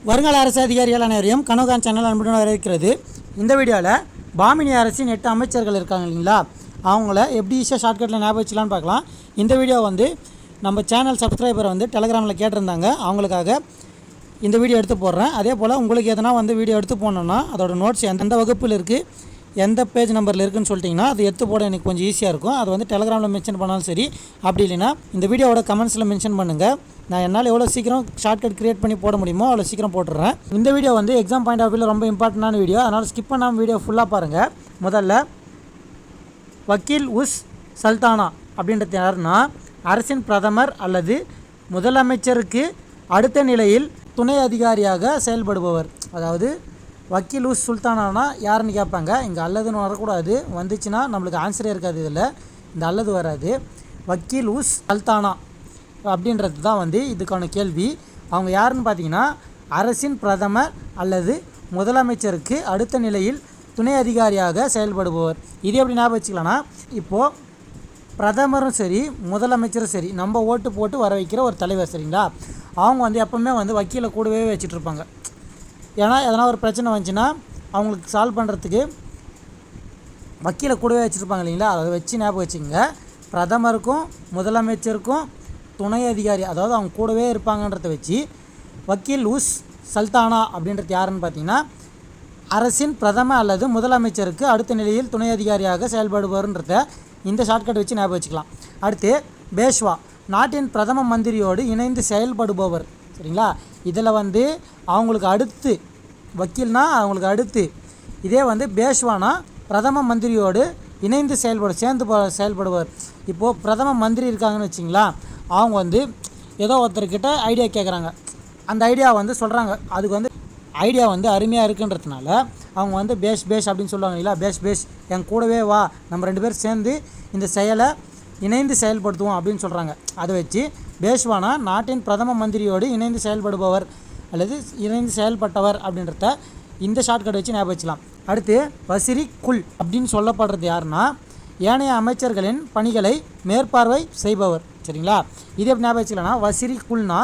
வருங்கால அரசு அதிகாரிகள் அனைவரையும் கனோகான் சேனல் அன்புடன் வரவேற்கிறது. இந்த வீடியோவில் பாமினி அரசின் 8 அமைச்சர்கள் இருக்காங்க இல்லைங்களா, அவங்கள எப்படி ஈஸியாக ஷார்ட்கட்டில் ஞாபகம் வச்சுலான்னு பார்க்கலாம். இந்த வீடியோ நம்ம சேனல் சப்ஸ்கிரைபரை டெலகிராமில் கேட்டிருந்தாங்க, அவங்களுக்காக இந்த வீடியோ எடுத்து போடுறேன். அதே போல் உங்களுக்கு எதனா வீடியோ எடுத்து போனோன்னா அதோட நோட்ஸ் எந்த வகுப்பில் இருக்குது, எந்த பேஜ் நம்பரில் இருக்குதுன்னு சொல்லிட்டிங்கன்னா அது எடுத்து போட எனக்கு கொஞ்சம் ஈஸியாக இருக்கும். அது டெலகிராமில் மென்ஷன் பண்ணாலும் சரி, அப்படி இல்லைன்னா இந்த வீடியோவோட கமெண்ட்ஸில் மென்ஷன் பண்ணுங்கள். நான் என்னால் எவ்வளோ சீக்கிரம் ஷார்ட்கட் க்ரியேட் பண்ணி போட முடியுமோ அவ்வளோ சீக்கிரம் போட்டுடுறேன். இந்த வீடியோ எக்ஸாம் பாயிண்ட் ஆஃப் வியூவில் ரொம்ப இம்பார்ட்டண்டான வீடியோ, அதனால் ஸ்கிப் பண்ணாமல் வீடியோ ஃபுல்லாக பாருங்கள். முதல்ல வக்கீல் உஸ் சல்தானா அப்படின்றது யாருன்னா, அரசின் பிரதமர் அல்லது முதலமைச்சருக்கு அடுத்த நிலையில் துணை அதிகாரியாக செயல்படுபவர். அதாவது வக்கீல் உஸ் சுல்தானானா யாருன்னு கேட்பாங்க. இங்கே அல்லதுன்னு வரக்கூடாது, வந்துச்சுன்னா நம்மளுக்கு ஆன்சரே இருக்காது. இதில் இந்த அல்லது வராது. வக்கீல் உஸ் சல்தானா அப்படின்றது தான் இதுக்கான கேள்வி. அவங்க யாருன்னு பார்த்தீங்கன்னா, அரசின் பிரதமர் அல்லது முதலமைச்சருக்கு அடுத்த நிலையில் துணை அதிகாரியாக செயல்படுபவர். இது எப்படி ஞாபகம் வச்சுக்கலாம்னா, இப்போது பிரதமரும் சரி முதலமைச்சரும் சரி நம்ம ஓட்டு போட்டு வர வைக்கிற ஒரு தலைவர் சரிங்களா, அவங்க எப்போவுமே வக்கீலை கூடவே வச்சுட்ருப்பாங்க. ஏன்னா எதனா ஒரு பிரச்சனை வந்துச்சுன்னா அவங்களுக்கு சால்வ் பண்ணுறதுக்கு வக்கீலை கூடவே வச்சுருப்பாங்க இல்லைங்களா, அதை வச்சு ஞாபகம் வச்சுக்கோங்க. பிரதமருக்கும் முதலமைச்சருக்கும் துணை அதிகாரி, அதாவது அவங்க கூடவே இருப்பாங்கன்றத வச்சு வக்கீல் உஸ் சல்தானா அப்படின்றது யாருன்னு பார்த்தீங்கன்னா, அரசின் பிரதம அல்லது முதலமைச்சருக்கு அடுத்த நிலையில் துணை அதிகாரியாக செயல்படுபவர்ன்றத இந்த ஷார்ட்கட் வச்சு ஞாபகம் வச்சுக்கலாம். அடுத்து பேஷ்வா, நாட்டின் பிரதம மந்திரியோடு இணைந்து செயல்படுபவர் சரிங்களா. இதில் அவங்களுக்கு அடுத்து வக்கீல்னா அவங்களுக்கு அடுத்து, இதே பேஷ்வானா பிரதம மந்திரியோடு இணைந்து சேர்ந்து செயல்படுவார். இப்போது பிரதம மந்திரி இருக்காங்கன்னு வச்சிங்களா, அவங்க ஏதோ ஒருத்தர்கிட்ட ஐடியா கேட்குறாங்க, அந்த ஐடியா சொல்கிறாங்க, அதுக்கு ஐடியா அருமையாக இருக்குன்றதுனால அவங்க பேஷ் அப்படின்னு சொல்லுவாங்க இல்லையா, பேஷ் என் கூடவே வா, நம்ம 2 பேர் சேர்ந்து இந்த செயலை இணைந்து செயல்படுத்துவோம் அப்படின்னு சொல்கிறாங்க. அதை வச்சு பேஷ்வானா நாட்டின் பிரதம மந்திரியோடு இணைந்து செயல்படுபவர் அல்லது இணைந்து செயல்பட்டவர் அப்படின்றத இந்த ஷார்ட்கட் வச்சு ஞாபகம் வச்சுக்கலாம். அடுத்து வசிரி குல் அப்படின்னு சொல்லப்படுறது யாருன்னா, ஏனைய அமைச்சர்களின் பணிகளை மேற்பார்வை செய்பவர் சரிங்களா. இதே ஞாபகம் வச்சுக்கலாம்னா, வசிரி குல்னா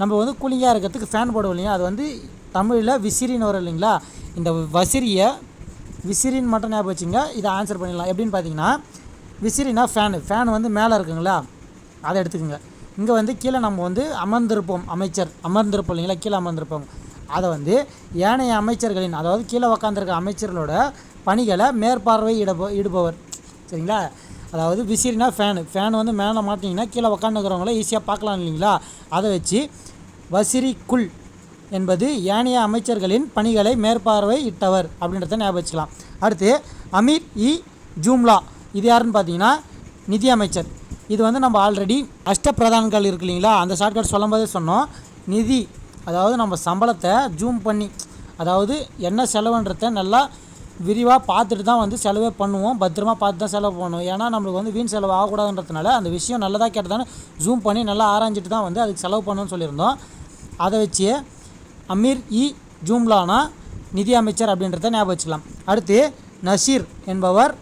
நம்ம கூலிங்காக இருக்கிறதுக்கு ஃபேன் போடுவோம் இல்லையா, அது தமிழில் விசிறின்னு வரும் இல்லைங்களா. இந்த வசிரியை விசிறின்னு மட்டும் ஞாபகம் வச்சுங்க, இதை ஆன்சர் பண்ணிடலாம். எப்படின்னு பார்த்தீங்கன்னா, விசிறினா ஃபேன் மேலே இருக்குங்களா, அதை எடுத்துக்கோங்க. இங்கே கீழே நம்ம அமர்ந்திருப்போம், அமைச்சர் அமர்ந்திருப்போம் இல்லைங்களா, கீழே அமர்ந்திருப்போம். அதை ஏனைய அமைச்சர்களின், அதாவது கீழே உக்காந்துருக்க அமைச்சர்களோட பணிகளை மேற்பார்வையிடுபவர் சரிங்களா. அதாவது விசிறினா ஃபேன் மேலே மாட்டிங்கன்னா கீழே உக்காந்துக்கிறவங்கள ஈஸியாக பார்க்கலாம் இல்லைங்களா. அதை வச்சு வசிரி குல் என்பது ஏனைய அமைச்சர்களின் பணிகளை மேற்பார்வையிட்டவர் அப்படின்றத ஞாபகம் வச்சுக்கலாம். அடுத்து அமீர் இ ஜூம்லா, இது யாருன்னு பார்த்தீங்கன்னா நிதி அமைச்சர். இது நம்ம ஆல்ரெடி அஷ்டப்பிரதான்கள் இருக்கு இல்லைங்களா, அந்த ஷார்ட்கட் சொல்லும் போதே சொன்னோம். நிதி, அதாவது நம்ம சம்பளத்தை ஜூம் பண்ணி, அதாவது என்ன செலவுன்றத நல்லா விரிவாக பார்த்துட்டு தான் செலவே பண்ணுவோம், பத்திரமா பார்த்து தான் செலவு பண்ணுவோம். ஏன்னா நம்மளுக்கு வீண் செலவு ஆகக்கூடாதுன்றதுனால அந்த விஷயம் நல்லதாக கேட்டதானே ஜூம் பண்ணி நல்லா ஆராய்ஞ்சிட்டு தான் அதுக்கு செலவு பண்ணணும்னு சொல்லியிருந்தோம். அதை வச்சு அமீர் இ ஜூம்லானா நிதி அமைச்சர் அப்படின்றத ஞாபகம் வச்சுக்கலாம். அடுத்து நசீர் என்பவர்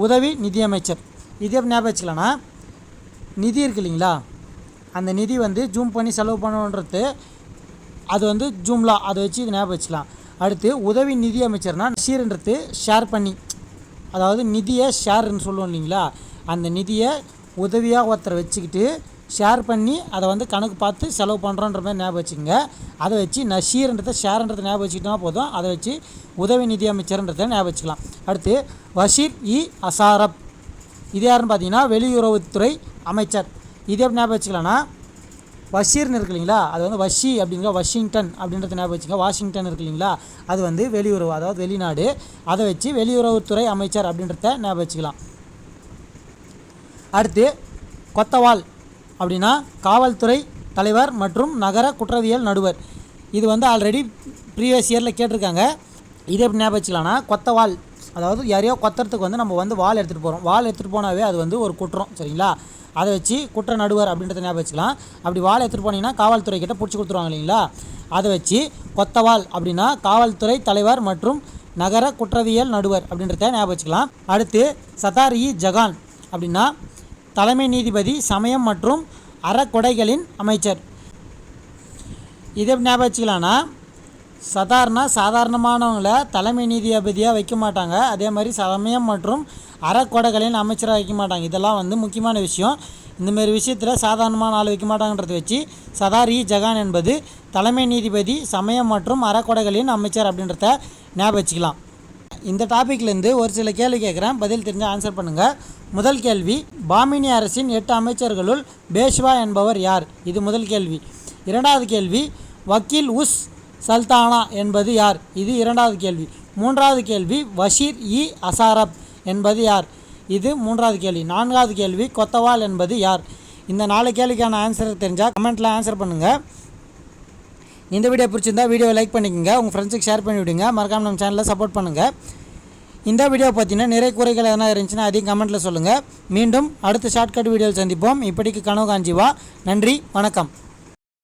உதவி நிதியமைச்சர். இதே ஞாபகம் வச்சுக்கலாம்னா, நிதி இருக்கு இல்லைங்களா, அந்த நிதி ஜூம் பண்ணி செலவு பண்ணணுன்றது அது ஜூம்லா, அதை வச்சு இது ஞாபகம் வச்சுக்கலாம். அடுத்து உதவி நிதி அமைச்சர்னால் நசீர்ன்றது ஷேர் பண்ணி, அதாவது நிதியை ஷேர்ன்னு சொல்லுவோம் இல்லைங்களா, அந்த நிதியை உதவியாக ஒருத்தரை வச்சுக்கிட்டு ஷேர் பண்ணி அதை கணக்கு பார்த்து செலவு பண்ணுறோன்ற மாதிரி ஞாபகம் வச்சுக்கோங்க. அதை வச்சு நஷீர்ன்றதை ஷேர்ன்றதை ஞாபகம் வச்சுக்கிட்டோம்னா போதும். அதை வச்சு உதவி நிதி அமைச்சர்ன்றதை ஞாபகம் வச்சுக்கலாம். அடுத்து வஷீர் இ அசாரப், இது யாருன்னு பார்த்தீங்கன்னா வெளியுறவுத்துறை அமைச்சர். இதே ஞாபகம் வச்சுக்கலாம்னா, வஷீர்னு இருக்கு இல்லைங்களா, அது வஷி அப்படிங்கிற வாஷிங்டன் அப்படின்றத ஞாபகம் வச்சுக்கோங்க. வாஷிங்டன் இருக்கு இல்லைங்களா, அது வெளியுறவு, அதாவது வெளிநாடு. அதை வச்சு வெளியுறவுத்துறை அமைச்சர் அப்படின்றத ஞாபகம் வச்சுக்கலாம். அடுத்து கொத்தவால் அப்படின்னா காவல்துறை தலைவர் மற்றும் நகர குற்றவியல் நடுவர். இது ஆல்ரெடி ப்ரீவியஸ் இயரில் கேட்டிருக்காங்க. இதே எப்படி ஞாபகம் வச்சுக்கலாம்னா, கொத்தவால், அதாவது யாரையோ கொத்துறதுக்கு நம்ம வால் எடுத்துகிட்டு போகிறோம், வால் எடுத்துகிட்டு போனாவே அது ஒரு குற்றம் சரிங்களா. அதை வச்சு குற்ற நடுவர் அப்படின்றத ஞாபகம் வச்சுக்கலாம். அப்படி வால் எடுத்துகிட்டு போனீங்கன்னா காவல்துறை கிட்ட பிடிச்சி கொடுத்துருவாங்க இல்லைங்களா. அதை வச்சு கொத்தவால் அப்படின்னா காவல்துறை தலைவர் மற்றும் நகர குற்றவியல் நடுவர் அப்படின்றத ஞாபகம் வச்சுக்கலாம். அடுத்து சதார் இ ஜகான் அப்படின்னா தலைமை நீதிபதி சமயம் மற்றும் அறக்கொடைகளின் அமைச்சர். இதை ஞாபகம் வச்சுக்கலாம்னா, சாதாரணமானவங்களை தலைமை நீதிபதியாக வைக்க மாட்டாங்க. அதே மாதிரி சமயம் மற்றும் அறக்கொடைகளின் அமைச்சராக வைக்க மாட்டாங்க. இதெல்லாம் வந்து முக்கியமான விஷயம். இந்தமாரி விஷயத்தில் சாதாரணமான ஆள் வைக்க மாட்டாங்கன்றதை வச்சு சதார் இ ஜகான் என்பது தலைமை நீதிபதி சமயம் மற்றும் அறக்கொடைகளின் அமைச்சர் அப்படின்றத ஞாபகம் வச்சுக்கலாம். இந்த டாப்பிக்லேருந்து ஒரு சில கேள்வி கேட்குறேன், பதில் தெரிஞ்சு ஆன்சர் பண்ணுங்கள். முதல் கேள்வி, பாமினி அரசின் 8 அமைச்சர்களுள் பேஷ்வா என்பவர் யார்? இது முதல் கேள்வி. இரண்டாவது கேள்வி, வக்கீல் உஸ் சல்தானா என்பது யார்? இது இரண்டாவது கேள்வி. மூன்றாவது கேள்வி, வஷீர் இ அசாரப் என்பது யார்? இது மூன்றாவது கேள்வி. நான்காவது கேள்வி, கொத்தவால் என்பது யார்? இந்த 4 கேள்விக்கான ஆன்சர் தெரிஞ்சால் கமெண்ட்டில் ஆன்சர் பண்ணுங்கள். இந்த வீடியோ பிடிச்சிருந்தா வீடியோவை லைக் பண்ணிக்கோங்க, உங்கள் ஃப்ரெண்ட்ஸுக்கு ஷேர் பண்ணி விடுங்க. மறக்காமல் நம்ம சேனலில் சப்போர்ட் பண்ணுங்கள். இந்த வீடியோ பார்த்தீங்கன்னா நிறைய குறைகள் எதனா இருந்துச்சுன்னா அதையும் கமெண்ட்டில் சொல்லுங்கள். மீண்டும் அடுத்த ஷார்ட்கட் வீடியோவில் சந்திப்போம். இப்படிக்கு கனவு காஞ்சிவா. நன்றி, வணக்கம்.